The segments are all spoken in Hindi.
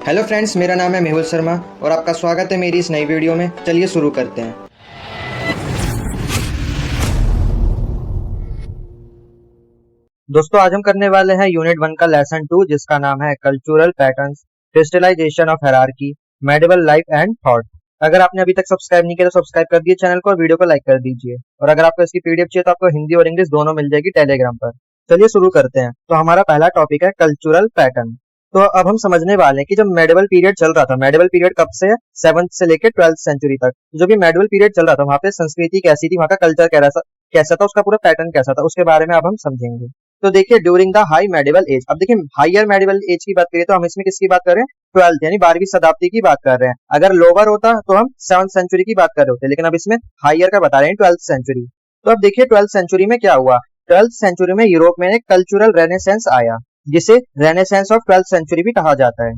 हेलो फ्रेंड्स, मेरा नाम है मेहुल शर्मा और आपका स्वागत है मेरी इस नई वीडियो में। चलिए शुरू करते हैं। दोस्तों, आज हम करने वाले हैं यूनिट 1 का लेसन 2, जिसका नाम है cultural patterns, crystallization of hierarchy, medieval life and thought. अगर आपने अभी तक सब्सक्राइब नहीं किया तो सब्सक्राइब कर दीजिए चैनल को और वीडियो को लाइक कर दीजिए। और अगर आपको इसकी पीडीएफ चाहिए तो आपको हिंदी और इंग्लिश दोनों मिल जाएगी टेलीग्राम पर। चलिए शुरू करते हैं। तो हमारा पहला टॉपिक है कल्चरल पैटर्न। तो अब हम समझने वाले हैं कि जब मेडिवल पीरियड चल रहा था, मेडिवल पीरियड कब से है? 7th से लेकर 12th सेंचुरी तक। जो भी मेडिवल पीरियड चल रहा था, वहाँ पे संस्कृति कैसी थी, वहाँ का कल्चर कैसा था, उसका पूरा पैटर्न कैसा था, उसके बारे में अब हम समझेंगे। तो देखिए, during the high medieval age, अब देखिए हायर मेडिवल एज की बात करें तो हम इसमें किसकी बात कर रहे हैं? 12th यानी 12वीं शताब्दी की बात कर रहे हैं। अगर लोअर होता तो हम 7th सेंचुरी की बात कर रहे होते, लेकिन अब इसमें हायर का बता रहे हैं 12th सेंचुरी। तो अब देखिए 12th सेंचुरी में क्या हुआ। 12th सेंचुरी में यूरोप में एक कल्चरल रेनेसेंस आया, जिसे रेनेसेंस ऑफ 12th सेंचुरी भी कहा जाता है।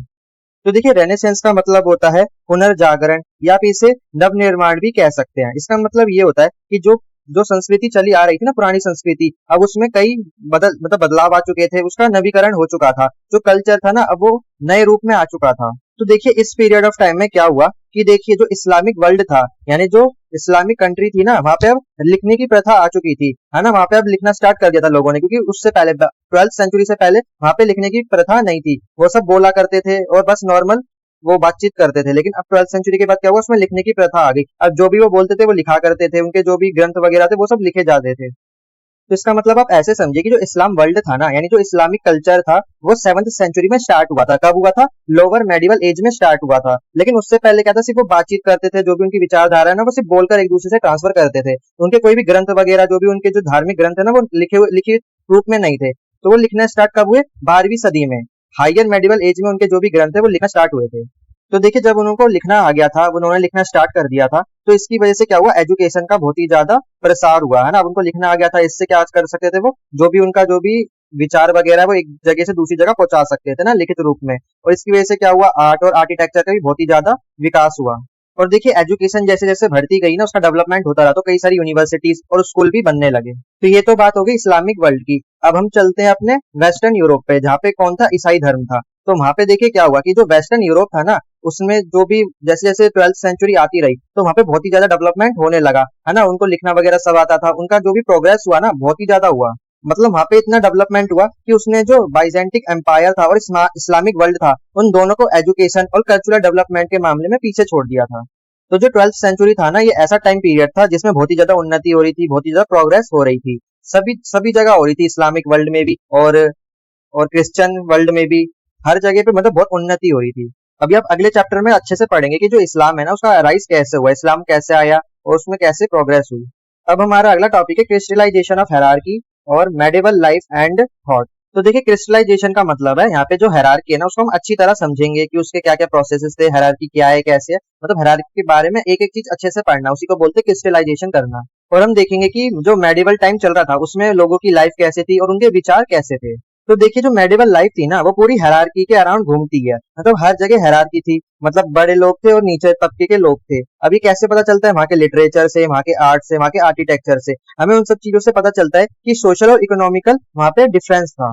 तो देखिए, रेनेसेंस का मतलब होता है पुनर्जागरण, या फिर इसे नवनिर्माण भी कह सकते हैं। इसका मतलब ये होता है कि जो जो संस्कृति चली आ रही थी ना, पुरानी संस्कृति, अब उसमें कई बदलाव आ चुके थे, उसका नवीकरण हो चुका था। जो कल्चर था ना, अब वो नए रूप में आ चुका था। तो देखिए इस पीरियड ऑफ टाइम में क्या हुआ कि देखिए जो इस्लामिक वर्ल्ड था, यानी जो इस्लामिक कंट्री थी ना, वहां पे अब लिखने की प्रथा आ चुकी थी, है ना। वहां पे अब लिखना स्टार्ट कर दिया था लोगों ने, क्योंकि उससे पहले 12th सेंचुरी से पहले वहां पे लिखने की प्रथा नहीं थी। वो सब बोला करते थे और बस नॉर्मल वो बातचीत करते थे। लेकिन अब 12th सेंचुरी के बाद क्या हुआ, उसमें लिखने की प्रथा आ गई। अब जो भी वो बोलते थे वो लिखा करते थे, उनके जो भी ग्रंथ वगैरह थे वो सब लिखे जाते थे। तो इसका मतलब आप ऐसे समझिए कि जो इस्लाम वर्ल्ड था ना, यानी जो इस्लामिक कल्चर था, वो 7th सेंचुरी में स्टार्ट हुआ था। कब हुआ था? लोअर मेडिवल एज में स्टार्ट हुआ था। लेकिन उससे पहले क्या था, सिर्फ वो बातचीत करते थे, जो भी उनकी विचारधारा है ना, वो सिर्फ बोलकर एक दूसरे से ट्रांसफर करते थे। उनके कोई भी ग्रंथ वगैरह, जो भी उनके जो धार्मिक ग्रंथ है ना, वो लिखित रूप में नहीं थे। तो वो लिखना स्टार्ट कब हुए? 12वीं सदी में। हायर मेडिवल एज में उनके जो भी ग्रंथ है वो लिखना स्टार्ट हुए थे। तो देखिए जब उनको लिखना आ गया था, उन्होंने लिखना स्टार्ट कर दिया था, तो इसकी वजह से क्या हुआ, एजुकेशन का बहुत ही ज्यादा प्रसार हुआ, है ना। अब उनको लिखना आ गया था, इससे क्या कर सकते थे, वो जो भी उनका जो भी विचार वगैरह वो एक जगह से दूसरी जगह पहुंचा सकते थे ना, लिखित रूप में। और इसकी वजह से क्या हुआ, आर्ट और आर्किटेक्चर का भी बहुत ही ज्यादा विकास हुआ। और देखिए एजुकेशन जैसे जैसे बढ़ती गई ना, उसका डेवलपमेंट होता रहा, तो कई सारी यूनिवर्सिटीज और स्कूल भी बनने लगे। तो ये तो बात हो गई इस्लामिक वर्ल्ड की। अब हम चलते हैं अपने वेस्टर्न यूरोप पे, जहाँ पे कौन था? ईसाई धर्म था। तो वहां पे देखिए क्या हुआ कि जो वेस्टर्न यूरोप था ना, उसमें जो भी जैसे जैसे 12th सेंचुरी आती रही, तो वहां पे बहुत ही ज्यादा डेवलपमेंट होने लगा, है ना। उनको लिखना वगैरह सब आता था, उनका जो भी प्रोग्रेस हुआ ना, बहुत ही ज्यादा हुआ। मतलब वहां पे इतना डेवलपमेंट हुआ कि उसने जो बाइजेंटिक एम्पायर था और इस्लामिक वर्ल्ड था, उन दोनों को एजुकेशन और कल्चरल डेवलपमेंट के मामले में पीछे छोड़ दिया था। तो जो 12th सेंचुरी था ना, ये ऐसा टाइम पीरियड था जिसमें बहुत ही ज्यादा उन्नति हो रही थी, बहुत ही ज्यादा प्रोग्रेस हो रही थी। सभी सभी जगह हो रही थी, इस्लामिक वर्ल्ड में भी और क्रिश्चियन वर्ल्ड में भी। हर जगह पे मतलब बहुत उन्नति हो रही थी। अभी आप अगले चैप्टर में अच्छे से पढ़ेंगे कि जो इस्लाम है ना, उसका राइज कैसे हुआ, इस्लाम कैसे आया और उसमें कैसे प्रोग्रेस हुई। अब हमारा अगला टॉपिक है क्रिस्टलाइजेशन ऑफ हायरार्की और मेडिवल लाइफ एंड थॉट। तो देखिए क्रिस्टलाइजेशन का मतलब है, यहाँ पे जो हायरार्की है ना, उसको हम अच्छी तरह समझेंगे कि उसके क्या क्या प्रोसेसेस थे, हायरार्की क्या है, कैसे है। मतलब हायरार्की के बारे में एक एक चीज अच्छे से पढ़ना, उसी को बोलते हैं क्रिस्टलाइजेशन करना। और हम देखेंगे कि जो मेडिवल टाइम चल रहा था, उसमें लोगों की लाइफ कैसे थी और उनके विचार कैसे थे। तो देखिए जो मेडिवल लाइफ थी ना, वो पूरी हायरार्की के अराउंड घूमती है। मतलब हर जगह हायरार्की थी, मतलब बड़े लोग थे और नीचे तबके के लोग थे। अभी कैसे पता चलता है? वहाँ के लिटरेचर से, वहाँ के आर्ट से, वहाँ के आर्किटेक्चर से, हमें उन सब चीजों से पता चलता है कि सोशल और इकोनॉमिकल वहाँ पे डिफरेंस था।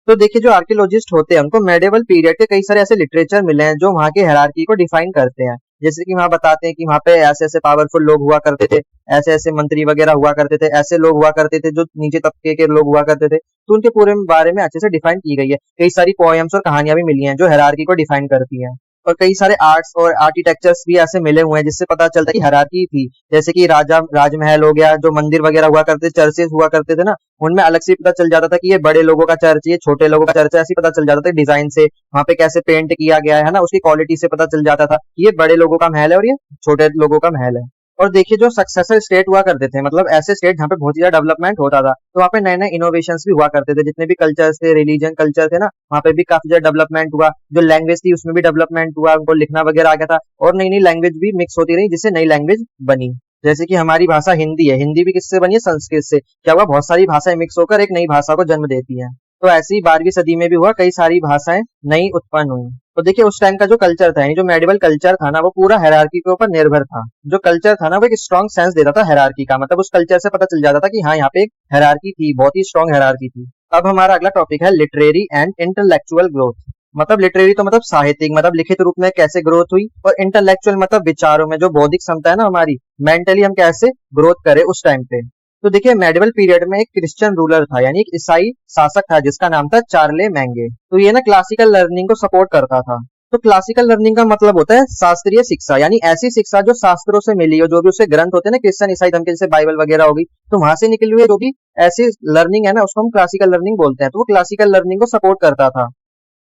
तो देखिए जो आर्कियोलॉजिस्ट होते हैं, उनको मेडिवल पीरियड के कई सारे ऐसे लिटरेचर मिले हैं जो वहाँ की हायरार्की को डिफाइन करते हैं। जैसे कि वहाँ बताते हैं कि वहाँ पे ऐसे ऐसे पावरफुल लोग हुआ करते थे, ऐसे ऐसे मंत्री वगैरह हुआ करते थे, ऐसे लोग हुआ करते थे जो नीचे तबके के लोग हुआ करते थे। तो उनके पूरे बारे में अच्छे से डिफाइन की गई है। कई सारी पोएम्स और कहानियां भी मिली हैं जो हायरार्की को डिफाइन करती हैं। और कई सारे आर्ट्स और आर्किटेक्चर्स भी ऐसे मिले हुए हैं जिससे पता चलता है कि हायरार्की थी। जैसे कि राजमहल हो गया, जो मंदिर वगैरह हुआ करते, चर्चेस हुआ करते थे ना, उनमें अलग से पता चल जाता था कि ये बड़े लोगों का चर्च, ये छोटे लोगों का चर्च है। ऐसे पता चल जाता था डिजाइन से, वहां पे कैसे पेंट किया गया है ना, उसकी क्वालिटी से पता चल जाता था कि ये बड़े लोगों का महल है और ये छोटे लोगों का महल है। और देखिए जो सक्सेसर स्टेट हुआ करते थे, मतलब ऐसे स्टेट जहाँ पे बहुत ज्यादा डेवलपमेंट होता था, तो वहाँ पे नए नए इनोवेशंस भी हुआ करते थे। जितने भी कल्चर्स थे, रिलीजन कल्चर थे ना, वहाँ पे भी काफी ज्यादा डेवलपमेंट हुआ। जो लैंग्वेज थी उसमें भी डेवलपमेंट हुआ, उनको लिखना वगैरह आ गया था और नई नई लैंग्वेज भी मिक्स होती रही, जिससे नई लैंग्वेज बनी। जैसे कि हमारी भाषा हिंदी है, हिंदी भी किससे बनी है? संस्कृत से। क्या हुआ, बहुत सारी भाषाएं मिक्स होकर एक नई भाषा को जन्म देती हैं। तो ऐसे ही 12वीं सदी में भी हुआ, कई सारी भाषाएं नई उत्पन्न हुई। तो देखिए उस टाइम का जो कल्चर था, यानी जो मेडिवल कल्चर था ना, वो पूरा हायरार्की के ऊपर निर्भर था। जो कल्चर था ना, वो एक स्ट्रॉन्ग सेंस देता था हायरार्की का। मतलब उस कल्चर से पता चल जाता था कि हाँ, यहाँ पे एक हायरार्की थी, बहुत ही स्ट्रॉन्ग हायरार्की थी। अब हमारा अगला टॉपिक है लिटरेरी एंड इंटेलेक्चुअल ग्रोथ। मतलब लिटरेरी तो मतलब साहित्यिक, मतलब लिखित रूप में कैसे ग्रोथ हुई, और इंटेलेक्चुअल मतलब विचारों में जो बौद्धिक क्षमता है ना हमारी, मेंटली हम कैसे ग्रोथ करें उस टाइम पे। तो देखिए मेडिवल पीरियड में एक क्रिश्चियन रूलर था, यानी एक ईसाई शासक था जिसका नाम था चार्ले मैंगे। तो ये ना क्लासिकल लर्निंग को सपोर्ट करता था। तो क्लासिकल लर्निंग का मतलब होता है शास्त्रीय शिक्षा, यानी ऐसी शिक्षा जो शास्त्रों से मिली हो, जो भी उससे ग्रंथ होते हैं ना क्रिश्चियन ईसाई धर्म के, जैसे बाइबल वगैरह होगी, तो वहां से निकली हुई जो भी ऐसी लर्निंग है ना उसको हम क्लासिकल लर्निंग बोलते हैं। तो वो क्लासिकल लर्निंग को सपोर्ट करता था।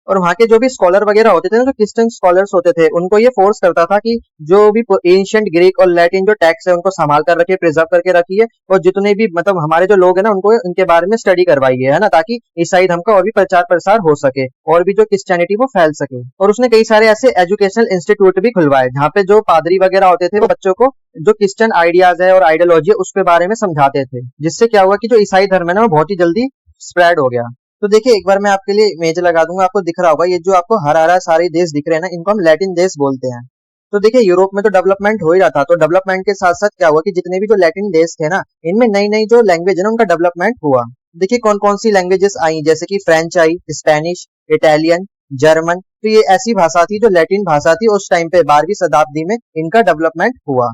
और वहाँ के जो भी स्कॉलर वगैरह होते थे ना, जो क्रिश्चियन स्कॉलर्स होते थे, उनको ये फोर्स करता था कि जो भी एंशिएंट ग्रीक और लैटिन जो टेक्स्ट है उनको संभाल कर रखिए, प्रिजर्व करके रखिए, और जितने भी मतलब हमारे जो लोग हैं ना उनको इनके बारे में स्टडी करवाइए, है ना, ताकि ईसाई धर्म का और भी प्रचार प्रसार हो सके और भी जो क्रिश्चियनिटी वो फैल सके। और उसने कई सारे ऐसे एजुकेशनल इंस्टीट्यूट भी खुलवाए जहाँ पे जो पादरी वगैरह होते थे वो बच्चों को जो क्रिश्चियन आइडियाज है और आइडियोलॉजी है उसके बारे में समझाते थे, जिससे क्या हुआ कि जो ईसाई धर्म है ना वो बहुत ही जल्दी स्प्रेड हो गया। तो देखिए एक बार मैं आपके लिए इमेज लगा दूंगा, आपको दिख रहा होगा, ये जो आपको हरा हरा सारे देश दिख रहे हैं ना, इनको हम लैटिन देश बोलते हैं। तो देखिए यूरोप में तो डेवलपमेंट हो ही रहा था, तो डेवलपमेंट के साथ साथ क्या हुआ कि जितने भी जो लैटिन देश थे ना, इनमें नई नई जो लैंग्वेज है ना उनका डेवलपमेंट हुआ। देखिए कौन कौन सी लैंग्वेजेस आई, जैसे कि फ्रेंच आई, स्पेनिश, इटालियन, जर्मन। तो ये ऐसी भाषा थी जो लैटिन भाषा थी, उस टाइम पे 12वीं शताब्दी में इनका डेवलपमेंट हुआ।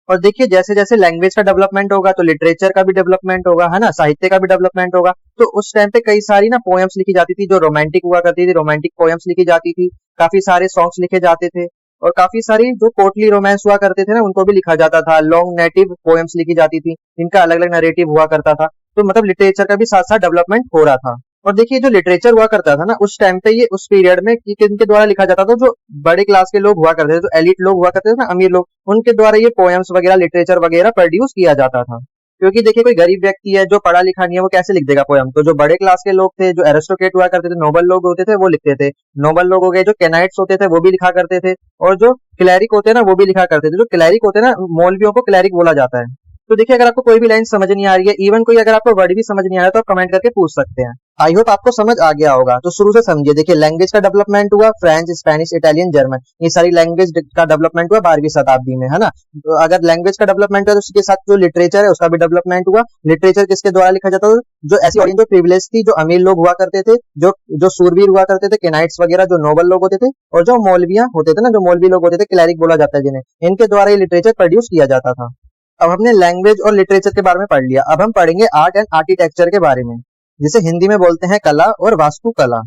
और देखिए जैसे जैसे लैंग्वेज का डेवलपमेंट होगा तो लिटरेचर का भी डेवलपमेंट होगा, है ना, साहित्य का भी डेवलपमेंट होगा। तो उस टाइम पे कई सारी ना पोएम्स लिखी जाती थी जो रोमांटिक हुआ करती थी, रोमांटिक पोएम्स लिखी जाती थी, काफी सारे सॉन्ग्स लिखे जाते थे, और काफी सारी जो कोर्टली रोमांस हुआ करते थे ना उनको भी लिखा जाता था। लॉन्ग नेटिव पोएम्स लिखी जाती थी, इनका अलग अलग नरेटिव हुआ करता था। तो मतलब लिटरेचर का भी साथ साथ डेवलपमेंट हो रहा था। और देखिए जो लिटरेचर हुआ करता था ना उस टाइम पे, ये उस पीरियड में किनके द्वारा लिखा जाता था, जो बड़े क्लास के लोग हुआ करते थे, जो एलिट लोग हुआ करते थे ना, अमीर लोग, उनके द्वारा ये पोएम्स वगैरह लिटरेचर वगैरह प्रोड्यूस किया जाता था। क्योंकि देखिए कोई गरीब व्यक्ति है जो पढ़ा लिखा नहीं है वो कैसे लिख देगा पोएम। तो जो बड़े क्लास के लोग थे, जो एरिस्टोक्रेट हुआ करते थे, नोबल लोग होते थे, वो लिखते थे। नोबल लोग हो गए, जो कैनाइट्स होते थे वो भी लिखा करते थे, और जो क्लैरिक होते हैं ना वो भी लिखा करते थे। जो क्लैरिक होते हैं ना, मौलवियों को क्लैरिक बोला जाता है। तो देखिए अगर आपको कोई भी लाइन समझ नहीं आ रही है, इवन कोई अगर आपको वर्ड भी समझ नहीं आ रहा तो आप कमेंट करके पूछ सकते हैं। आई होप आपको समझ आ गया होगा। तो शुरू से समझिए। देखिए लैंग्वेज का डेवलपमेंट हुआ, फ्रेंच, स्पेनिश, इटालियन, जर्मन, ये सारी लैंग्वेज का डेवलपमेंट हुआ 12वीं शताब्दी में, है ना। तो अगर लैंग्वेज का डेवलपमेंट हुआ तो उसके साथ जो लिटरेचर है उसका भी डेवलपमेंट हुआ। लिटरेचर किसके द्वारा लिखा जाता था, जो ऐसी ऑडियंस जो प्रिविलेज थी, जो अमीर लोग हुआ करते थे, जो जो सूरवीर हुआ करते थे, केनाइट्स वगैरह, जो नोबल लोग होते थे, और जो मौलवियां होते थे ना, जो मौलवी लोग होते थे, क्लैरिक बोला जाता है जिन्हें, इनके द्वारा ये लिटरेचर प्रोड्यूस किया जाता था। अब हमने लैंग्वेज और लिटरेचर के बारे में पढ़ लिया, अब हम पढ़ेंगे आर्ट एंड आर्किटेक्चर के बारे में, जिसे हिंदी में बोलते हैं कला और वास्तुकला।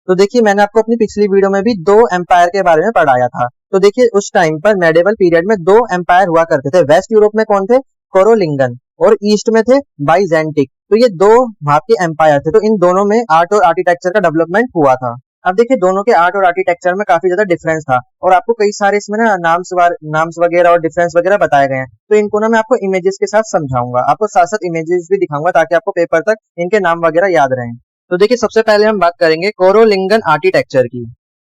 तो देखिए मैंने आपको अपनी पिछली वीडियो में भी दो एम्पायर के बारे में पढ़ाया था। तो देखिए उस टाइम पर मेडिवल पीरियड में दो एम्पायर हुआ करते थे। वेस्ट यूरोप में कौन थे, कोरोलिंगन, और ईस्ट में थे बाइजेंटिक। तो ये दो वहां के एम्पायर थे। तो इन दोनों में आर्ट और आर्किटेक्चर का डेवलपमेंट हुआ था। अब देखिए दोनों के आर्ट और आर्किटेक्चर में काफी ज्यादा डिफरेंस था, और आपको कई सारे इसमें ना नाम्स वगैरह और डिफरेंस वगैरह बताए गए हैं। तो इनको ना मैं आपको इमेजेस के साथ समझाऊंगा, आपको साथ साथ इमेजेस भी दिखाऊंगा ताकि आपको पेपर तक इनके नाम वगैरह याद रहें। तो देखिए सबसे पहले हम बात करेंगे कोरोलिंगन आर्किटेक्चर की।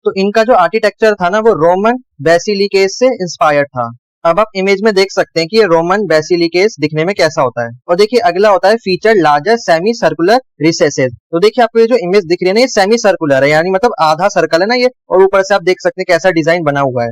तो इनका जो आर्किटेक्चर था ना वो रोमन बेसिलिकेस से इंस्पायर्ड था। अब आप इमेज में देख सकते हैं कि ये रोमन बेसिलिकेस दिखने में कैसा होता है। और देखिए अगला होता है feature larger semi circular recesses. तो देखिए आपको ये जो इमेज दिख रही है ना, ये सेमी सर्कुलर है, यानी मतलब आधा सर्कल है ना ये, और ऊपर से आप देख सकते हैं कैसा डिजाइन बना हुआ है।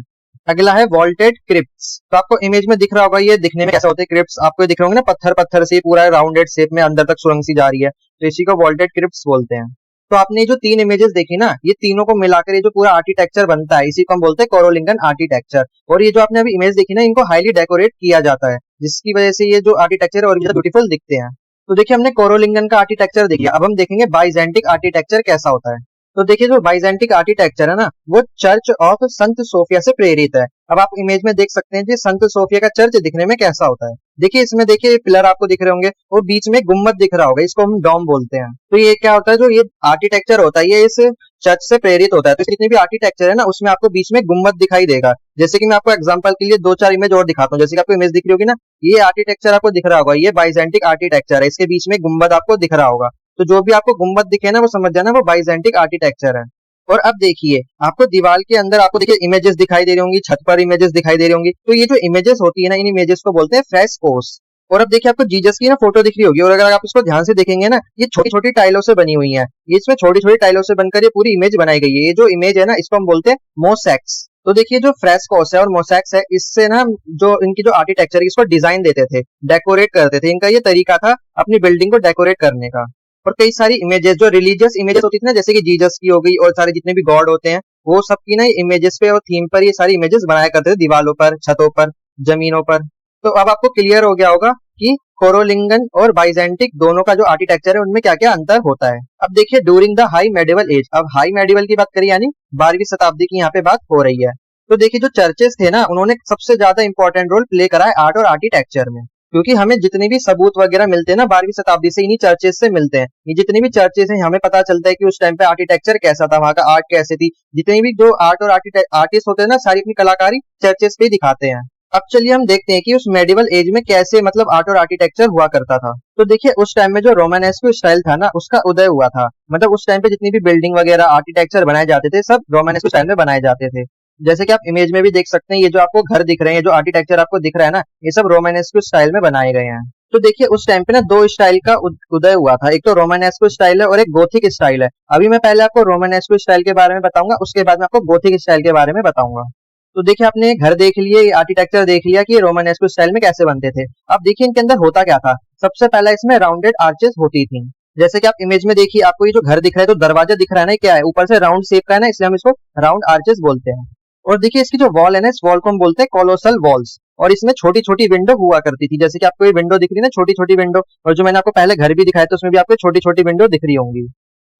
अगला है वॉल्टेड क्रिप्ट्स। तो आपको इमेज में दिख रहा होगा ये दिखने में कैसा होता है क्रिप्ट्स, आपको दिख रहे होंगे ना, पत्थर पत्थर से पूरा राउंडेड शेप में अंदर तक सुरंग सी जा रही है, तो इसी को वॉल्टेड क्रिप्ट्स बोलते हैं। तो आपने जो तीन इमेजेस देखी ना, ये तीनों को मिलाकर ये जो पूरा आर्किटेक्चर बनता है, इसी को हम बोलते हैं कोरोलिंगन आर्किटेक्चर। और ये जो आपने अभी इमेज देखी ना, इनको हाईली डेकोरेट किया जाता है, जिसकी वजह से ये जो आर्किटेक्चर और भी ज्यादा ब्यूटीफुल दिखते हैं। तो देखिए हमने कोरोलिंगन का आर्किटेक्चर देख लिया, अब हम देखेंगे बाइजेंटिक आर्किटेक्चर कैसा होता है। तो देखिए जो बाइजेंटिक आर्किटेक्चर है ना, वो चर्च ऑफ संत सोफिया से प्रेरित है। अब आप इमेज में देख सकते हैं कि संत सोफिया का चर्च दिखने में कैसा होता है। देखिए इसमें देखिए पिलर आपको दिख रहे होंगे, और बीच में गुम्बद दिख रहा होगा, इसको हम डॉम बोलते हैं। तो ये क्या होता है, जो ये आर्किटेक्चर होता है ये इस चर्च से प्रेरित होता है। तो जितने भी आर्किटेक्चर है ना उसमें आपको बीच में गुम्बद दिखाई देगा। जैसे कि मैं आपको एग्जांपल के लिए दो चार इमेज और दिखाता हूँ। जैसे कि आपको इमेज दिख रही होगी ना, ये आर्किटेक्चर आपको दिख रहा होगा, ये बाइजेंटिक आर्किटेक्चर है, इसके बीच में गुम्बद आपको दिख रहा होगा। तो जो भी आपको गुम्बद दिखे ना वो समझ जाना वो बाइजेंटिक आर्किटेक्चर है। और अब देखिए आपको दीवार के अंदर आपको देखिए इमेजेस दिखाई दे रही होंगी, छत पर इमेजेस दिखाई दे रही होंगी। तो ये जो इमेजेस होती है ना, इन इमेजेस को बोलते हैं फ्रेस्कोस। और अब देखिए आपको जीसस की ना फोटो दिख रही होगी, और अगर आप इसको ध्यान से देखेंगे ना, ये छोटी छोटी टाइलों से बनी हुई है, ये इसमें छोटी छोटी टाइलों से बनकर ये पूरी इमेज बनाई गई है। ये जो इमेज है ना इसको हम बोलते हैं मोसैक्स। तो देखिए जो फ्रेस्कोस है और मोसैक्स है, इससे ना जो इनकी जो आर्किटेक्चर इसको डिजाइन देते थे, डेकोरेट करते थे, इनका ये तरीका था अपनी बिल्डिंग को डेकोरेट करने का। और कई सारी इमेजेस जो रिलीजियस इमेजेस होती थी ना, जैसे कि जीसस की हो गई और सारे जितने भी गॉड होते हैं, वो सबकी ना इमेजेस पे और थीम पर ये सारी इमेजेस बनाया करते थे, दीवालों पर, छतों पर, जमीनों पर। तो अब आपको क्लियर हो गया होगा कि कोरोलिंगन और बाइजेंटिक दोनों का जो आर्किटेक्चर है उनमें क्या क्या अंतर होता है। अब देखिए during the high medieval age, अब हाई मेडिवल की बात करें यानी 12वीं शताब्दी की यहाँ पे बात हो रही है। तो देखिए जो चर्चेस थे ना, उन्होंने सबसे ज्यादा इंपॉर्टेंट रोल प्ले करा है आर्ट और आर्किटेक्चर में, क्योंकि हमें जितने भी सबूत वगैरह मिलते हैं ना 12वीं शताब्दी से, इन्हीं चर्चेस से मिलते हैं। ये जितने भी चर्चेस हैं हमें पता चलता है कि उस टाइम पे आर्किटेक्चर कैसा था, वहां का आर्ट कैसे थी। जितने भी जो आर्ट और आर्टिस्ट होते हैं ना, सारी अपनी कलाकारी चर्चेस पे ही दिखाते हैं। अब चलिए हम देखते हैं कि उस मेडिवल एज में कैसे मतलब आर्ट और आर्किटेक्चर हुआ करता था। तो देखिए उस टाइम में जो रोमानेस्को स्टाइल था ना, उसका उदय हुआ था। मतलब उस टाइम पे जितनी भी बिल्डिंग वगैरह आर्किटेक्चर बनाए जाते थे, सब रोमानेस्को स्टाइल में बनाए जाते थे। जैसे कि आप इमेज में भी देख सकते हैं, ये जो आपको घर दिख रहे हैं, जो आर्किटेक्चर आपको दिख रहा है ना, ये सब रोमानेस्को स्टाइल में बनाए गए हैं। तो देखिए उस टाइम पे ना दो स्टाइल का उदय हुआ था, एक तो रोमानेस्को स्टाइल है और एक गोथिक स्टाइल है। अभी मैं पहले आपको रोमानेस्को स्टाइल के बारे में बताऊंगा, उसके बाद मैं आपको गोथिक स्टाइल के बारे में बताऊंगा। तो देखिए आपने घर देख लिए, आर्किटेक्चर देख लिया कि रोमानेस्को स्टाइल में कैसे बनते थे। अब देखिए इनके अंदर होता क्या था। सबसे पहला इसमें राउंडेड आर्चेस होती थी। जैसे कि आप इमेज में देखिए, आपको ये जो घर दिख रहा है, तो दरवाजा दिख रहा है ना, क्या है, ऊपर से राउंड शेप का है ना, इसलिए हम इसको राउंड आर्चेस बोलते हैं। और देखिए इसकी जो वॉल है ना, इस वॉल को हम बोलते हैं कोलोसल वॉल्स। और इसमें छोटी छोटी विंडो हुआ करती थी, जैसे कि आपको ये विंडो दिख रही है ना, छोटी छोटी विंडो। और जो मैंने आपको पहले घर भी दिखाया था, उसमें भी आपको छोटी छोटी विंडो दिख रही होंगी।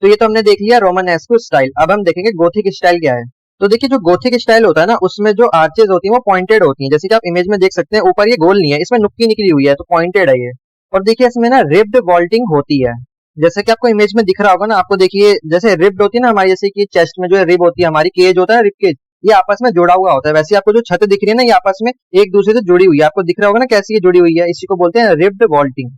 तो ये तो हमने देख लिया रोमानेस्को स्टाइल। अब हम देखेंगे गोथिक स्टाइल क्या है। तो देखिए जो गोथिक स्टाइल होता है ना, उसमें जो आर्चेज होती हैं वो पॉइंटेड होती हैं। जैसे कि आप इमेज में देख सकते हैं, ऊपर ये गोल नहीं है, इसमें नुक्की निकली हुई है, तो पॉइंटेड है ये। और देखिए इसमें ना रिब्ड वॉल्टिंग होती है। जैसे कि आपको इमेज में दिख रहा होगा ना, आपको देखिए जैसे रिब्ड होती है ना हमारी, जैसे कि चेस्ट में जो है रिब होती है हमारी, केज होता है, रिब केज, ये आपस में जुड़ा हुआ होता है। वैसे आपको जो छत दिख रही है ना, ये आपस में एक दूसरे से जुड़ी हुई है। आपको दिख रहा होगा ना कैसी ये जुड़ी हुई है, इसी को बोलते हैं रिब्ड वॉल्टिंग।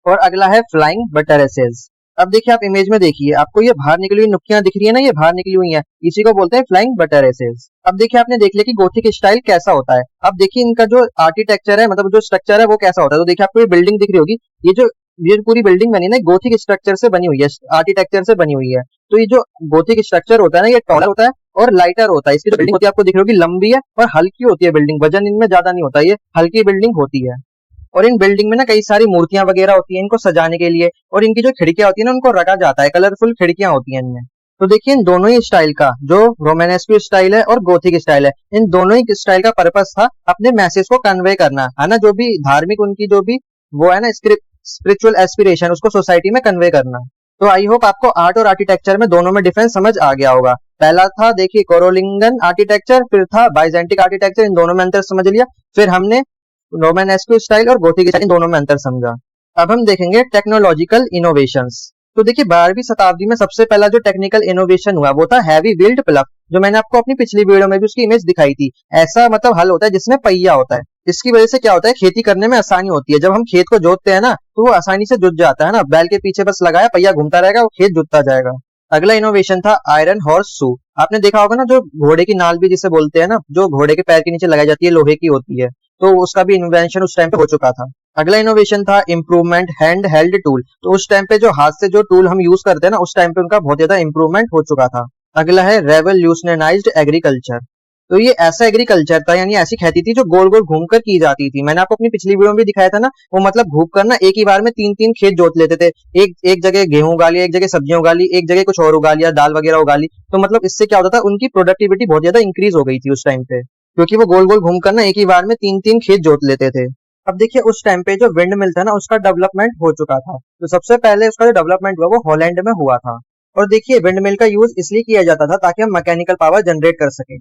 और अगला है फ्लाइंग बटरेसेस। अब देखिए आप इमेज में देखिए, आपको ये बाहर निकली हुई नुक्कियां दिख रही है ना, ये बाहर निकली हुई हैं, इसी को बोलते हैं फ्लाइंग बटरेसेस। अब देखिए आपने देख लिया कि गोथिक स्टाइल कैसा होता है। अब देखिए इनका जो आर्किटेक्चर है, मतलब जो स्ट्रक्चर है, वो कैसा होता है। तो देखिए आपको ये बिल्डिंग दिख रही होगी, ये पूरी बिल्डिंग बनी है ना, गोथिक स्ट्रक्चर से बनी हुई है, आर्किटेक्चर से बनी हुई है। तो ये जो गोथिक स्ट्रक्चर होता है ना, ये टॉलर होता है और लाइटर होता है। इसकी जो बिल्डिंग होती है आपको दिख रही होगी, लंबी है और हल्की होती है बिल्डिंग, वजन इनमें ज्यादा नहीं होता, ये हल्की बिल्डिंग होती है। और इन बिल्डिंग में ना कई सारी मूर्तियां वगैरह होती हैं इनको सजाने के लिए। और इनकी जो खिड़कियां होती है ना, उनको रखा जाता है, कलरफुल खिड़कियां होती हैं इनमें। तो देखिए इन दोनों ही स्टाइल का, जो रोमानेस्को स्टाइल है और गोथिक स्टाइल है, इन दोनों ही स्टाइल का पर्पस था अपने मैसेज को कन्वे करना, है ना, जो भी धार्मिक उनकी जो भी वो है ना स्पिरिचुअल एस्पिरेशन, उसको सोसाइटी में कन्वे करना। तो आई होप आपको आर्ट और आर्किटेक्चर में दोनों में डिफरेंस समझ आ गया होगा। पहला था देखिए कोरोलिंगन आर्किटेक्चर, फिर था बाइजेंटिक आर्किटेक्चर, इन दोनों में अंतर समझ लिया। फिर हमने रोमानेस्को स्टाइल और गोथिक स्टाइल, इन दोनों में अंतर समझा। अब हम देखेंगे टेक्नोलॉजिकल इनोवेशंस। तो देखिए 12वीं शताब्दी में सबसे पहला जो टेक्निकल इनोवेशन हुआ वो था हैवी व्हील्ड प्लग, जो मैंने आपको अपनी पिछली वीडियो में भी उसकी इमेज दिखाई थी। ऐसा मतलब हल होता है जिसमें पहिया होता है। इसकी वजह से क्या होता है, खेती करने में आसानी होती है। जब हम खेत को जोतते हैं ना, तो वो आसानी से जुत जाता है ना, बैल के पीछे बस लगाया, पहिया घूमता रहेगा, वो खेत जुतता जाएगा। अगला इनोवेशन था आयरन हॉर्स शू। आपने देखा होगा ना, जो घोड़े की नाल भी जिसे बोलते हैं ना, जो घोड़े के पैर के नीचे लगाई जाती है, लोहे की होती है, तो उसका भी इन्वेंशन उस टाइम पे हो चुका था। अगला इनोवेशन था इम्प्रूवमेंट हैंड हेल्ड टूल। तो उस टाइम पे जो हाथ से जो टूल हम यूज करते हैं ना, उस टाइम पे उनका बहुत ज्यादा इंप्रूवमेंट हो चुका था। अगला है रेवोल्यूशनाइज्ड एग्रीकल्चर। तो ये ऐसा एग्रीकल्चर था, यानी ऐसी खेती थी जो गोल गोल घूमकर की जाती थी। मैंने आपको अपनी पिछली वीडियो में भी दिखाया था ना, वो मतलब घूम कर ना एक ही बार में तीन तीन खेत जोत लेते थे। एक जगह गेहूं उगा लिया, एक जगह सब्जियां उगा ली, एक जगह कुछ और उगा लिया, दाल वगैरह उगा ली। तो मतलब इससे क्या होता था, उनकी प्रोडक्टिविटी बहुत ज्यादा इंक्रीज हो गई थी उस टाइम पे, क्योंकि वो गोल गोल घूमकर ना एक ही बार में तीन तीन खेत जोत लेते थे। अब देखिए उस टाइम पे जो विंड मिल था ना, उसका डेवलपमेंट हो चुका था। तो सबसे पहले उसका जो डेवलपमेंट हुआ वो हॉलैंड में हुआ था। और देखिए विंड मिल का यूज इसलिए किया जाता था ताकि हम मैकेनिकल पावर जनरेट कर सके।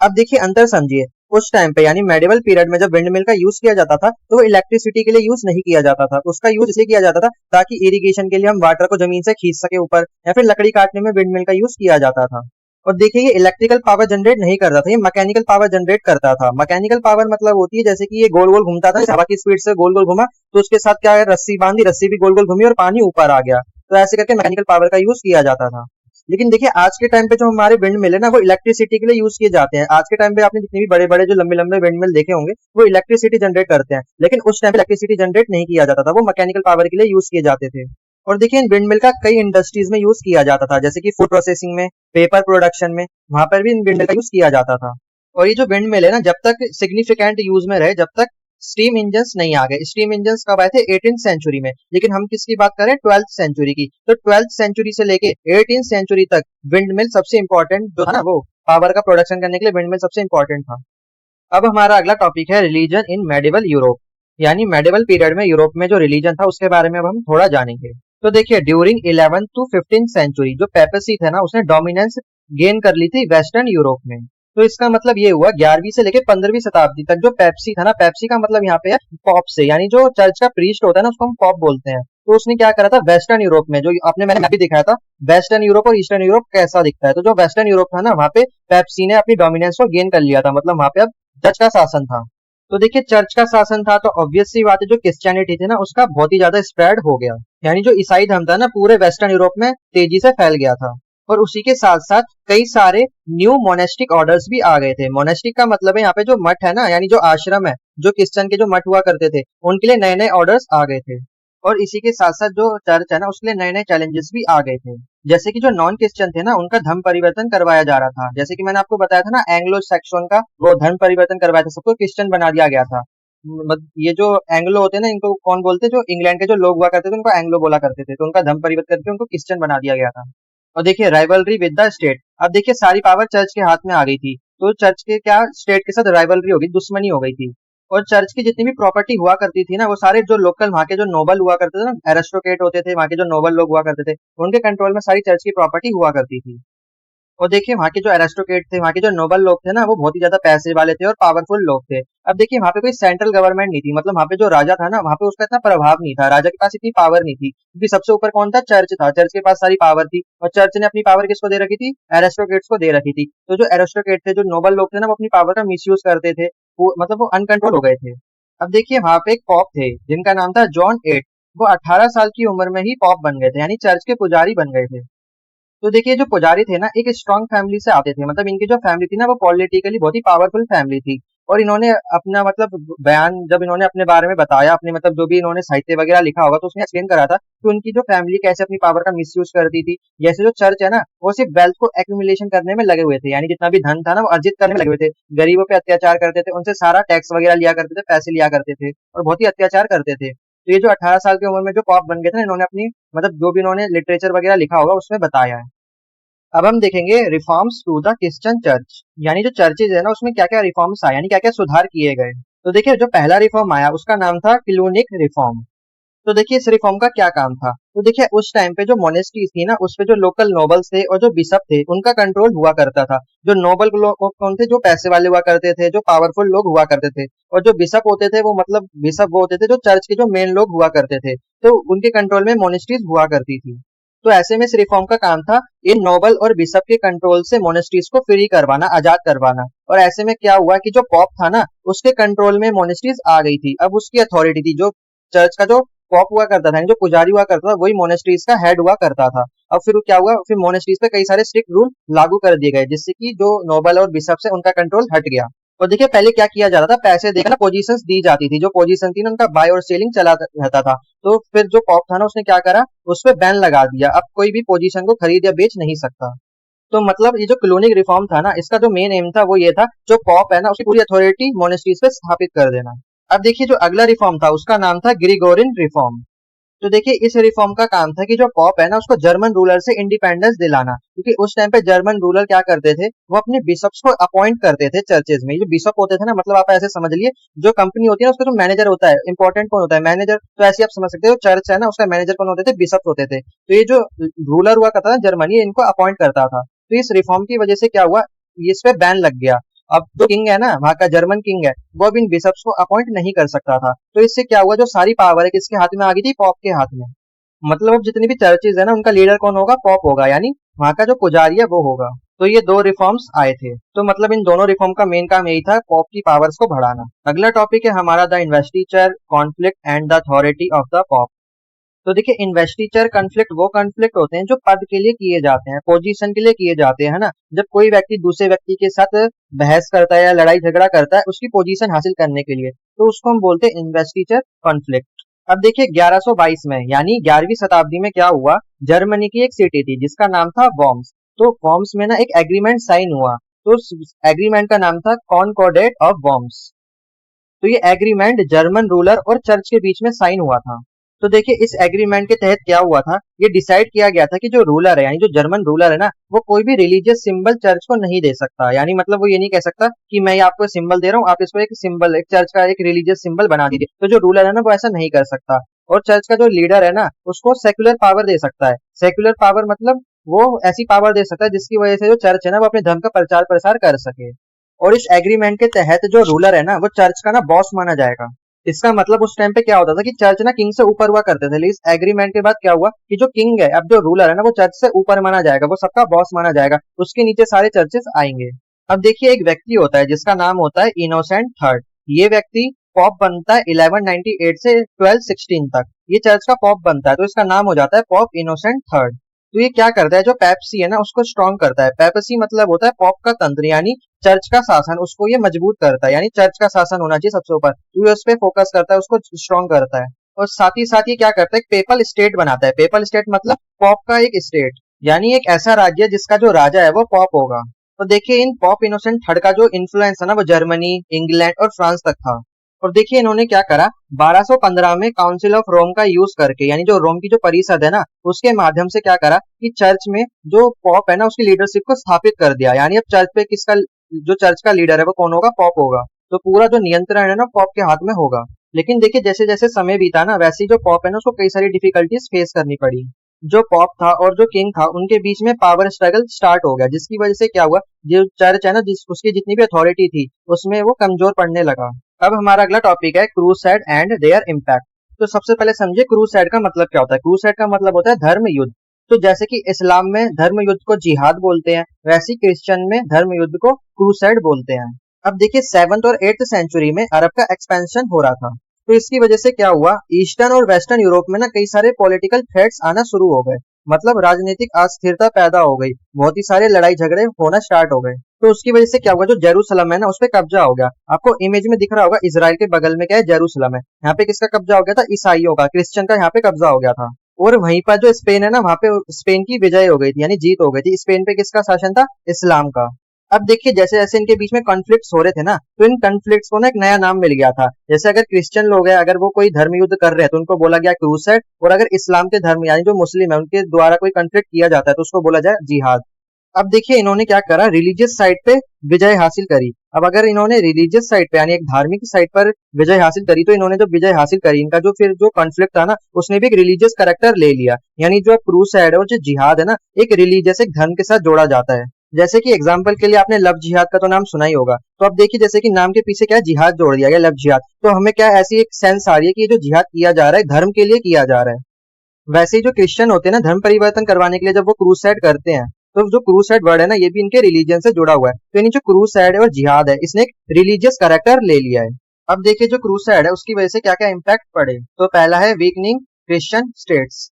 अब देखिए अंतर समझिए, उस टाइम पे यानी मेडिवल पीरियड में जब विंड मिल का यूज किया जाता था, तो वो इलेक्ट्रिसिटी के लिए यूज नहीं किया जाता था। उसका यूज इसलिए किया जाता था ताकि इरिगेशन के लिए हम वाटर को जमीन से खींच सके ऊपर, या फिर लकड़ी काटने में विंड मिल का यूज किया जाता था। और देखिए ये इलेक्ट्रिकल पावर जनरेट नहीं करता था, ये मैकेनिकल पावर जनरेट करता था। मैकेनिकल पावर मतलब होती है जैसे कि ये गोल गोल घूमता था, हवा की स्पीड से गोल गोल घुमा, तो उसके साथ क्या है, रस्सी बांधी, रस्सी भी गोल गोल घूमी और पानी ऊपर आ गया। तो ऐसे करके मैकेनिकल पावर का यूज किया जाता था। लेकिन देखिए आज के टाइम पे जो हमारे विंड मिल है ना, वो इलेक्ट्रिसिटी के लिए यूज किए जाते हैं। आज के टाइम पे आपने जितने भी बड़े बड़े जो लंबे लंबे विंड मिल देखे होंगे, वो इलेक्ट्रिसिटी जनरेट करते हैं। लेकिन उस टाइम पे इलेक्ट्रिसिटी जनरेट नहीं किया जाता था, वो मैकेनिकल पावर के लिए यूज किए जाते थे। और देखिए इन विंड मिल का कई इंडस्ट्रीज में यूज किया जाता था, जैसे कि फूड प्रोसेसिंग में, पेपर प्रोडक्शन में, वहां पर भी इन विंड मिल का यूज किया जाता था। और ये जो विंड मिल है ना, जब तक सिग्निफिकेंट यूज में रहे, जब तक स्टीम इंजन्स नहीं आ गए। स्टीम इंजन्स कब आए थे? 18th सेंचुरी में। लेकिन हम किसकी बात करें? 12th सेंचुरी की। तो 12th सेंचुरी से लेके 18th सेंचुरी तक विंडमिल सबसे इंपॉर्टेंट जो था ना, वो पावर का प्रोडक्शन करने के लिए विंडमिल सबसे इंपॉर्टेंट था। अब हमारा अगला टॉपिक है रिलीजन इन मेडिवल यूरोप, यानी मेडिवल पीरियड में यूरोप में जो रिलीजन था उसके बारे में अब हम थोड़ा जानेंगे। तो देखिए, during 11th to 15th century जो पेपेसी थे ना, उसने डोमिनेंस गेन कर ली थी वेस्टर्न यूरोप में। तो इसका मतलब ये हुआ 11वीं से लेकर 15वीं शताब्दी तक जो पेप्सी था ना, पेप्सी का मतलब यहाँ पे है पॉप से, यानी जो चर्च का प्रीस्ट होता है ना, उसको हम पॉप बोलते हैं। तो उसने क्या करा था, वेस्टर्न यूरोप में, जो आपने मैंने अभी दिखाया था वेस्टर्न यूरोप और ईस्टर्न यूरोप कैसा दिखता है, तो जो वेस्टर्न यूरोप था ना, वहाँ पे पेप्सी ने अपनी डोमिनेंस को गेन कर लिया था, मतलब वहाँ पे अब चर्च का शासन था। तो देखिए, चर्च का शासन था तो ऑब्वियस सी बात है, जो क्रिश्चियनिटी थी ना उसका बहुत ही ज्यादा स्प्रेड हो गया, यानी जो ईसाई धर्म था ना पूरे वेस्टर्न यूरोप में तेजी से फैल गया था। और उसी के साथ साथ कई सारे न्यू मोनेस्टिक ऑर्डर्स भी आ गए थे। मोनेस्टिक का मतलब है यहाँ पे जो मठ है ना, यानी जो आश्रम है, जो क्रिश्चियन के जो मठ हुआ करते थे, उनके लिए नए नए ऑर्डर्स आ गए थे। और इसी के साथ साथ जो चर्च है ना, उसके लिए नए नए चैलेंजेस भी आ गए थे। जैसे कि जो नॉन क्रिश्चियन थे ना, उनका धर्म परिवर्तन करवाया जा रहा था। जैसे कि मैंने आपको बताया था ना, एंग्लो सैक्सन का वो धर्म परिवर्तन करवाया था, सबको क्रिश्चियन बना दिया गया था। ये जो एंग्लो होते हैं ना, इनको कौन बोलते हैं? जो इंग्लैंड के जो लोग हुआ करते थे उनको एंग्लो बोला करते थे। तो उनका धर्म परिवर्तन करके उनको क्रिश्चियन बना दिया गया था। और देखिए, राइवलरी विद द स्टेट, अब देखिए सारी पावर चर्च के हाथ में आ गई थी, तो चर्च के क्या स्टेट के साथ राइवलरी हो गई, दुश्मनी हो गई थी। और चर्च की जितनी भी प्रॉपर्टी हुआ करती थी ना, वो सारे जो लोकल वहाँ के जो नोबल हुआ करते थे ना, एरिस्टोक्रेट होते थे, वहाँ के जो नोबल लोग हुआ करते थे, उनके कंट्रोल में सारी चर्च की प्रॉपर्टी हुआ करती थी। और देखिए, वहाँ के जो एरिस्टोक्रेट थे, वहाँ के जो नोबल लोग थे ना, वो बहुत ही ज्यादा पैसे वाले थे और पावरफुल लोग थे। अब देखिए, वहाँ पे कोई सेंट्रल गवर्नमेंट नहीं थी, मतलब वहाँ पे जो राजा था ना, वहाँ पे उसका इतना प्रभाव नहीं था, राजा के पास इतनी पावर नहीं थी, क्योंकि सबसे ऊपर कौन था? चर्च था। चर्च के पास सारी पावर थी, और चर्च ने अपनी पावर किसको दे रखी थी? एरिस्टोक्रेट्स को दे रखी थी। तो जो एरिस्टोक्रेट थे, जो नोबल लोग थे ना, वो अपनी पावर का मिसयूज करते थे, मतलब वो अनकंट्रोल हो गए थे। अब देखिए, वहाँ पे एक पॉप थे जिनका नाम था जॉन एट। वो 18 साल की उम्र में ही पॉप बन गए थे, यानी चर्च के पुजारी बन गए थे। तो देखिए, जो पुजारी थे ना, एक स्ट्रॉन्ग फैमिली से आते थे, मतलब इनकी जो फैमिली थी ना, वो पॉलिटिकली बहुत ही पावरफुल फैमिली थी। और इन्होंने अपना मतलब बयान जब इन्होंने अपने बारे में बताया, अपने मतलब जो भी इन्होंने साहित्य वगैरह लिखा होगा, तो उसने एक्सप्लेन करा था कि उनकी जो फैमिली कैसे अपनी पावर का मिसयूज करती थी। जैसे जो चर्च है ना, वो सिर्फ वेल्थ को एक्यूमुलेशन करने में लगे हुए थे, यानी जितना भी धन था ना, वो अर्जित करने में लगे हुए थे। गरीबों पे अत्याचार करते थे, उनसे सारा टैक्स वगैरह लिया करते थे, पैसे लिया करते थे, और बहुत ही अत्याचार करते थे। तो ये जो 18 साल की उम्र में जो पॉप बन गए थे ना, इन्होंने अपनी मतलब जो भी इन्होंने लिटरेचर वगैरह लिखा होगा उसमें बताया है। अब हम देखेंगे reforms to the Christian church, यानी जो चर्चेज है ना, उसमें क्या क्या रिफॉर्म्स आए, यानी क्या क्या सुधार किए गए। तो देखिए, जो पहला रिफॉर्म आया उसका नाम था क्लूनिक रिफॉर्म। तो देखिए, इस रिफॉर्म का क्या काम था? तो देखिए, उस टाइम पे जो मोनेस्ट्रीज थी ना, उस पे जो लोकल नोबल्स थे और जो बिशप थे, उनका कंट्रोल हुआ करता था। जो नोबल लोग कौन थे? जो पैसे वाले हुआ करते थे, जो पावरफुल लोग हुआ करते थे। और जो बिशप होते थे, वो मतलब बिशप वो होते थे जो चर्च के जो मेन लोग हुआ करते थे, तो उनके कंट्रोल में मोनेस्ट्रीज हुआ करती थी। तो ऐसे में इस रिफॉर्म का काम था इन नोबल और बिशप के कंट्रोल से मोनेस्ट्रीज को फ्री करवाना, आजाद करवाना। और ऐसे में क्या हुआ कि जो पॉप था ना, उसके कंट्रोल में मोनेस्ट्रीज आ गई थी। अब उसकी अथॉरिटी थी, जो चर्च का जो पॉप हुआ करता था, जो पुजारी हुआ करता था, वही मोनेस्ट्रीज का हेड हुआ करता था। अब फिर क्या हुआ, फिर मोनेस्ट्रीज पे कई सारे स्ट्रिक्ट रूल लागू कर दिए गए, जिससे कि जो नोबल और बिशप है उनका कंट्रोल हट गया। और देखिए, पहले क्या किया जाता था, पैसे देकर ना पोजीशंस दी जाती थी, जो पोजीशन थी ना उनका बाय और सेलिंग चला रहता था। तो फिर जो पॉप था ना, उसने क्या करा, उस पर बैन लगा दिया, अब कोई भी पोजीशन को खरीद या बेच नहीं सकता। तो मतलब ये जो क्लोनिक रिफॉर्म था ना, इसका जो मेन एम था वो ये था, जो पॉप है ना, उसकी पूरी अथॉरिटी मोनेस्ट्रीज पे स्थापित कर देना। अब देखिए, जो अगला रिफॉर्म था उसका नाम था ग्रिगोरियन रिफॉर्म। तो देखिए, इस रिफॉर्म का काम था कि जो पॉप है ना, उसको जर्मन रूलर से इंडिपेंडेंस दिलाना, क्योंकि उस टाइम पे जर्मन रूलर क्या करते थे, वो अपने बिशप्स को अपॉइंट करते थे चर्चेज में। जो बिशप होते थे ना, मतलब आप ऐसे समझ लिए, जो कंपनी होती है ना, उसका जो मैनेजर होता है, इंपॉर्टेंट कौन होता है? मैनेजर। तो ऐसे आप समझ सकते हो, चर्च है ना, उसका मैनेजर कौन होते थे? बिशप होते थे। तो ये जो रूलर हुआ करता था जर्मनी, इनको अपॉइंट करता था। तो इस रिफॉर्म की वजह से क्या हुआ, इस पे बैन लग गया। अब जो किंग है ना, वहाँ का जर्मन किंग है, वो अब इन बिशप्स को अपॉइंट नहीं कर सकता था। तो इससे क्या हुआ, जो सारी पावर है किसके हाथ में आ गई थी? पॉप के हाथ में। मतलब अब जितनी भी चर्चेज है ना, उनका लीडर कौन होगा? पॉप होगा, यानी वहां का जो पुजारी है वो होगा। तो ये दो रिफॉर्म्स आए थे। तो मतलब इन दोनों रिफॉर्म का मेन काम यही था, पॉप की पावर्स को बढ़ाना। अगला टॉपिक है हमारा the investiture conflict and the authority of the pop. तो देखिए, इन्वेस्टिचर कॉन्फ्लिक्ट वो कॉन्फ्लिक्ट होते हैं जो पद के लिए किए जाते हैं, पोजीशन के लिए किए जाते हैं, है ना। जब कोई व्यक्ति दूसरे व्यक्ति के साथ बहस करता है या लड़ाई झगड़ा करता है उसकी पोजीशन हासिल करने के लिए, तो उसको हम बोलते हैं इन्वेस्टिचर कॉन्फ्लिक्ट। अब देखिए, 1122 में, यानी 11वीं शताब्दी में क्या हुआ, जर्मनी की एक सिटी थी जिसका नाम था वर्म्स। तो वर्म्स में ना एक एग्रीमेंट साइन हुआ, तो उस एग्रीमेंट का नाम था कॉनकॉर्डेट ऑफ वर्म्स। तो ये एग्रीमेंट जर्मन रूलर और चर्च के बीच में साइन हुआ था। तो देखिए इस एग्रीमेंट के तहत क्या हुआ था, ये डिसाइड किया गया था कि जो रूलर है यानी जो जर्मन रूलर है ना, वो कोई भी रिलीजियस सिंबल चर्च को नहीं दे सकता। यानी मतलब वो ये नहीं कह सकता कि मैं आपको सिंबल दे रहा हूँ, आप इसको एक सिंबल, एक चर्च का एक रिलीजियस सिंबल बना दीजिए। तो जो रूलर है ना वो ऐसा नहीं कर सकता। और चर्च का जो लीडर है ना उसको सेक्युलर पावर दे सकता है। सेक्युलर पावर मतलब वो ऐसी पावर दे सकता है जिसकी वजह से जो चर्च है ना वो अपने धर्म का प्रचार प्रसार कर सके। और इस एग्रीमेंट के तहत जो रूलर है ना वो चर्च का ना बॉस माना जाएगा। इसका मतलब उस टाइम पे क्या होता था कि चर्च ना किंग से ऊपर हुआ करते थे, लेकिन इस एग्रीमेंट के बाद क्या हुआ कि जो किंग है, अब जो रूलर है ना वो चर्च से ऊपर माना जाएगा, वो सबका बॉस माना जाएगा, उसके नीचे सारे चर्चेस आएंगे। अब देखिए एक व्यक्ति होता है जिसका नाम होता है इनोसेंट थर्ड। ये व्यक्ति पॉप बनता है 1198 से 1216 तक, ये चर्च का पॉप बनता है, तो इसका नाम हो जाता है पॉप इनोसेंट थर्ड। तो ये क्या करता है, जो पेप्सी है ना उसको स्ट्रॉन्ग करता है। पेप्सी मतलब होता है पॉप का तंत्र, यानी चर्च का शासन, उसको ये मजबूत करता है, यानी चर्च का शासन होना चाहिए सबसे ऊपर, तो ये उस पर फोकस करता है, उसको स्ट्रॉन्ग करता है। और साथ ही ये क्या करता है, पेपल स्टेट बनाता है। पेपल स्टेट मतलब पॉप का एक स्टेट, यानी एक ऐसा राज्य जिसका जो राजा है वो पॉप होगा। तो देखिए इन पॉप इनोसेंट थर्ड का जो इन्फ्लुएंस है ना वो जर्मनी, इंग्लैंड और फ्रांस तक था। और देखिए इन्होंने क्या करा, 1215 में काउंसिल ऑफ रोम का यूज करके, यानी जो रोम की जो परिषद है ना उसके माध्यम से क्या करा कि चर्च में जो पॉप है ना उसकी लीडरशिप को स्थापित कर दिया। यानी अब चर्च पे किसका, जो चर्च का लीडर है वो कौन होगा, पॉप होगा। तो पूरा जो नियंत्रण है ना पॉप के हाथ में होगा। लेकिन देखिए जैसे जैसे समय बीता ना वैसे ही जो पॉप है ना उसको कई सारी डिफिकल्टीज फेस करनी पड़ी। जो पॉप था और जो किंग था उनके बीच में पावर स्ट्रगल स्टार्ट हो गया, जिसकी वजह से क्या हुआ, जो चर्च है ना उसकी जितनी भी अथॉरिटी थी उसमें वो कमजोर पड़ने लगा। अब हमारा अगला टॉपिक है क्रूसेड एंड देयर इम्पैक्ट। तो सबसे पहले समझे क्रूसेड का मतलब क्या होता है। क्रूसेड का मतलब होता है धर्म युद्ध। तो जैसे कि इस्लाम में धर्म युद्ध को जिहाद बोलते हैं, वैसे ही क्रिश्चियन में धर्म युद्ध को क्रूसेड बोलते हैं। अब देखिए 7th और 8th सेंचुरी में अरब का एक्सपेंशन हो रहा था, तो इसकी वजह से क्या हुआ, ईस्टर्न और वेस्टर्न यूरोप में ना कई सारे पॉलिटिकल थ्रेट्स आना शुरू हो गए। मतलब राजनीतिक अस्थिरता पैदा हो गई, बहुत ही सारे लड़ाई झगड़े होना स्टार्ट हो गए। तो उसकी वजह से क्या हुआ, जो जेरूसलम है ना उस पर कब्जा हो गया। आपको इमेज में दिख रहा होगा, इसराइल के बगल में क्या है, जेरूसलम है। यहाँ पे किसका कब्जा हो गया था, ईसाइयों का, क्रिश्चियन का यहाँ पे कब्जा हो गया था। और वहीं पर जो स्पेन है ना वहां पे स्पेन की विजय हो गई थी, यानी जीत हो गई थी। स्पेन पे किसका शासन था, इस्लाम का। अब देखिए जैसे जैसे इनके बीच में कॉन्फ्लिक्ट्स हो रहे थे ना, तो इन कॉन्फ्लिक्ट्स को ना एक नया नाम मिल गया था। जैसे अगर क्रिश्चियन लोग हैं, अगर वो कोई धर्म युद्ध कर रहे हैं तो उनको बोला गया क्रूसेड, और अगर इस्लाम के धर्म यानी जो मुस्लिम है उनके द्वारा कोई कॉन्फ्लिक्ट किया जाता है तो उसको बोला जाए जिहाद। अब देखिए इन्होंने क्या करा, रिलीजियस साइड पे विजय हासिल करी। अब अगर इन्होंने रिलीजियस साइड पे यानी एक धार्मिक साइड पर विजय हासिल करी, तो इन्होंने जब विजय हासिल करी, इनका जो फिर जो कॉन्फ्लिक्ट था ना उसने भी एक रिलीजियस कैरेक्टर ले लिया। यानी जो क्रूसेड है और जो जिहाद है ना एक रिलीजियस, एक धर्म के साथ जोड़ा जाता है। जैसे कि एग्जाम्पल के लिए आपने लव जिहाद का तो नाम सुना ही होगा। तो अब देखिए जैसे कि नाम के पीछे क्या जिहाद जोड़ दिया गया, लव जिहाद, तो हमें क्या ऐसी एक सेंस आ रही है कि ये जो जिहाद किया जा रहा है धर्म के लिए किया जा रहा है। वैसे ही जो क्रिश्चियन होते हैं ना धर्म परिवर्तन करवाने के लिए जब वो क्रूसेड करते हैं, तो जो क्रूसेड वर्ड है ना ये भी इनके रिलीजन से जुड़ा हुआ है। तो यानी जो क्रूसेड और जिहाद है इसने एक रिलीजियस कैरेक्टर ले लिया है। अब देखिए जो क्रूसेड है उसकी वजह से क्या क्या इम्पैक्ट पड़े। तो पहला है वीकनिंग क्रिश्चियन स्टेट्स।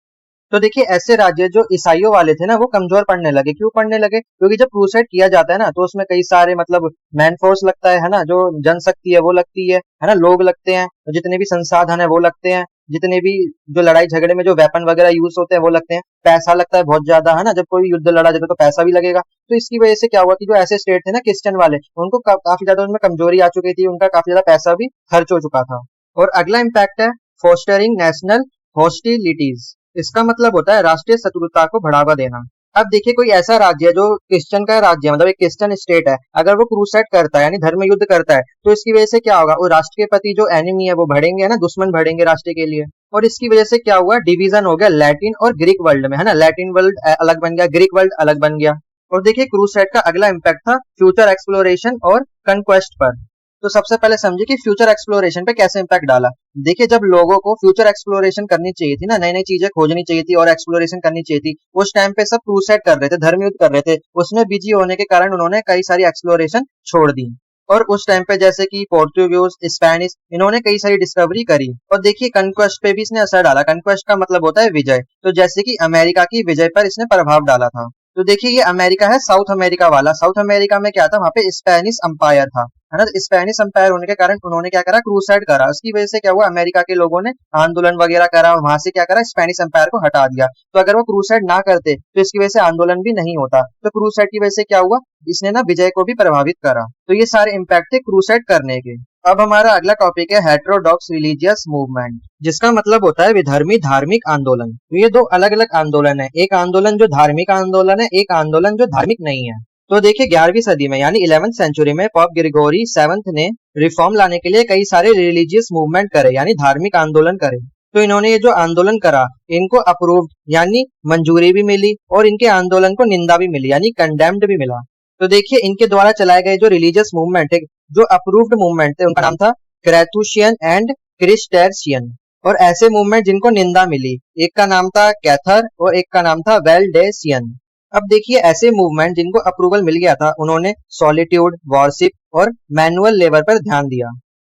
तो देखिए ऐसे राज्य जो ईसाइयों वाले थे ना वो कमजोर पड़ने लगे। क्यों पड़ने लगे, क्योंकि जब क्रूसेड किया जाता है ना तो उसमें कई सारे मतलब मैन फोर्स लगता है ना, जो जनशक्ति है वो लगती है ना, लोग लगते हैं, तो जितने भी संसाधन है वो लगते हैं, जितने भी जो लड़ाई झगड़े में जो वेपन वगैरह यूज होते हैं वो लगते हैं, पैसा लगता है बहुत ज्यादा, है ना, जब कोई युद्ध लड़ा जाता है तो पैसा भी लगेगा। तो इसकी वजह से क्या हुआ कि जो ऐसे स्टेट थे ना क्रिश्चियन वाले, उनको काफी ज्यादा उनमें कमजोरी आ चुकी थी, उनका काफी ज्यादा पैसा भी खर्च हो चुका था। और अगला इम्पैक्ट है फोस्टरिंग नेशनल हॉस्टिलिटीज। इसका मतलब होता है राष्ट्रीय शत्रुता को बढ़ावा देना। अब देखिए कोई ऐसा राज्य है जो क्रिश्चियन का राज्य है, मतलब एक क्रिश्चियन स्टेट है, अगर वो क्रूसेड करता है यानी धर्म युद्ध करता है, तो इसकी वजह से क्या होगा, वो राष्ट्र के प्रति जो एनिमी है वो बढ़ेंगे ना, दुश्मन बढ़ेंगे राष्ट्र के लिए। और इसकी वजह से क्या हुआ, डिवीजन हो गया लैटिन और ग्रीक वर्ल्ड में, है ना, लैटिन वर्ल्ड अलग बन गया, ग्रीक वर्ल्ड अलग बन गया। और देखिए क्रूसेड का अगला इम्पैक्ट था फ्यूचर एक्सप्लोरेशन और कंक्वेस्ट पर। तो सबसे पहले समझिए कि फ्यूचर एक्सप्लोरेशन पे कैसे इम्पैक्ट डाला। देखिए जब लोगों को फ्यूचर एक्सप्लोरेशन करनी चाहिए थी ना, नई नई चीजें खोजनी चाहिए थी और एक्सप्लोरेशन करनी चाहिए थी, उस टाइम पे सब क्रूसेड कर रहे थे, धर्म युद्ध कर रहे थे, उसमें बिजी होने के कारण उन्होंने कई सारी एक्सप्लोरेशन छोड़ दी। और उस टाइम पे जैसे कि पोर्तुगीज, स्पेनिश, इन्होंने कई सारी डिस्कवरी करी। और देखिए कंक्वेस्ट पे भी इसने असर डाला। कंक्वेस्ट का मतलब होता है विजय। तो जैसे कि अमेरिका की विजय पर इसने प्रभाव डाला था। तो देखिए ये अमेरिका है साउथ अमेरिका वाला। साउथ अमेरिका में क्या था, वहां पे स्पेनिश अंपायर था। है ना। स्पेनिश एम्पायर होने के कारण उन्होंने क्या करा, क्रूसाइड करा। उसकी वजह से क्या हुआ, अमेरिका के लोगों ने आंदोलन वगैरह करा, वहां से क्या करा, स्पेनिश एम्पायर को हटा दिया। तो अगर वो क्रूसाइड ना करते तो इसकी वजह से आंदोलन भी नहीं होता। तो क्रूसाइड की वजह से क्या हुआ, इसने ना विजय को भी प्रभावित करा। तो ये सारे इम्पैक्ट थे क्रूसाइड करने के। अब हमारा अगला टॉपिक है हेटेरोडॉक्स रिलीजियस मूवमेंट, जिसका मतलब होता है विधर्मी धार्मिक आंदोलन। तो ये दो अलग अलग आंदोलन है, एक आंदोलन जो धार्मिक आंदोलन है, एक आंदोलन जो धार्मिक नहीं है। तो देखिए 11वीं सदी में यानी 11th सेंचुरी में पॉप ग्रिगोरी 7th ने रिफॉर्म लाने के लिए कई सारे रिलीजियस मूवमेंट करे यानी धार्मिक आंदोलन करे। तो इन्होंने ये जो आंदोलन करा इनको अप्रूव्ड यानी मंजूरी भी मिली और इनके आंदोलन को निंदा भी मिली यानी कंडेम्ड भी मिला। तो देखिए इनके द्वारा चलाए गए जो रिलीजियस मूवमेंट है, जो अप्रूव्ड मूवमेंट थे, उनका नाम था क्रेथुशियन एंड क्रिस्टेशियन। और ऐसे मूवमेंट जिनको निंदा मिली, एक का नाम था कैथर और एक का नाम था वेल्डेसियन। अब देखिए ऐसे मूवमेंट जिनको अप्रूवल मिल गया था, उन्होंने सॉलिट्यूड, वॉरशिप और मैनुअल लेबर पर ध्यान दिया।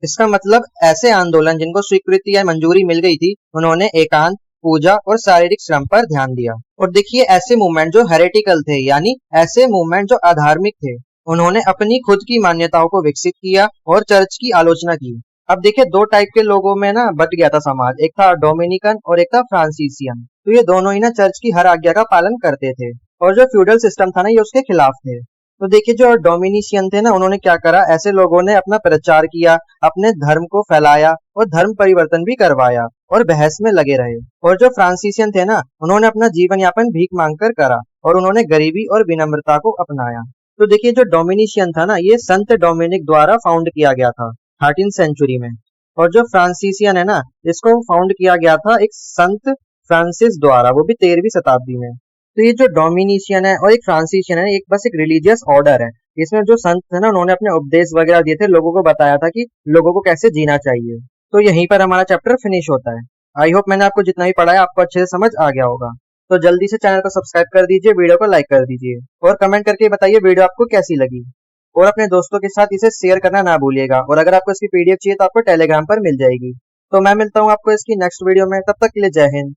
इसका मतलब ऐसे आंदोलन जिनको स्वीकृति या मंजूरी मिल गई थी, उन्होंने एकांत, पूजा और शारीरिक श्रम पर ध्यान दिया। और देखिए ऐसे मूवमेंट जो हेरेटिकल थे यानी ऐसे मूवमेंट जो अधार्मिक थे, उन्होंने अपनी खुद की मान्यताओं को विकसित किया और चर्च की आलोचना की। अब देखिए दो टाइप के लोगों में ना बट गया था समाज, एक था डोमिनिकन और एक था फ्रांसीसियन। तो ये दोनों ही ना चर्च की हर आज्ञा का पालन करते थे और जो फ्यूडल सिस्टम था ना ये उसके खिलाफ थे। तो देखिए जो डोमिनिशियन थे ना, उन्होंने क्या करा, ऐसे लोगों ने अपना प्रचार किया, अपने धर्म को फैलाया और धर्म परिवर्तन भी करवाया और बहस में लगे रहे। और जो फ्रांसीसियन थे ना, उन्होंने अपना जीवन यापन भीख मांगकर करा और उन्होंने गरीबी और विनम्रता को अपनाया। तो देखिए जो डोमिनिशियन था ना, ये संत डोमिनिक द्वारा फाउंड किया गया था 13th सेंचुरी में। और जो फ्रांसीसियन है ना, इसको फाउंड किया गया था एक संत फ्रांसिस द्वारा, वो भी 13वीं शताब्दी में। तो ये जो डोमिनिशियन है और एक फ्रांसीसियन है, एक बस एक रिलीजियस ऑर्डर है। इसमें जो संत थे ना, उन्होंने अपने उपदेश वगैरह दिए थे, लोगों को बताया था कि लोगों को कैसे जीना चाहिए। तो यहीं पर हमारा चैप्टर फिनिश होता है। आई होप मैंने आपको जितना भी पढ़ाया आपको अच्छे से समझ आ गया होगा। तो जल्दी से चैनल को सब्सक्राइब कर दीजिए, वीडियो को लाइक कर दीजिए और कमेंट करके बताइए वीडियो आपको कैसी लगी। और अपने दोस्तों के साथ इसे शेयर करना ना भूलिएगा। और अगर आपको इसकी पीडीएफ चाहिए तो आपको टेलीग्राम पर मिल जाएगी। तो मैं मिलता हूँ आपको इसकी नेक्स्ट वीडियो में, तब तक के लिए जय हिंद।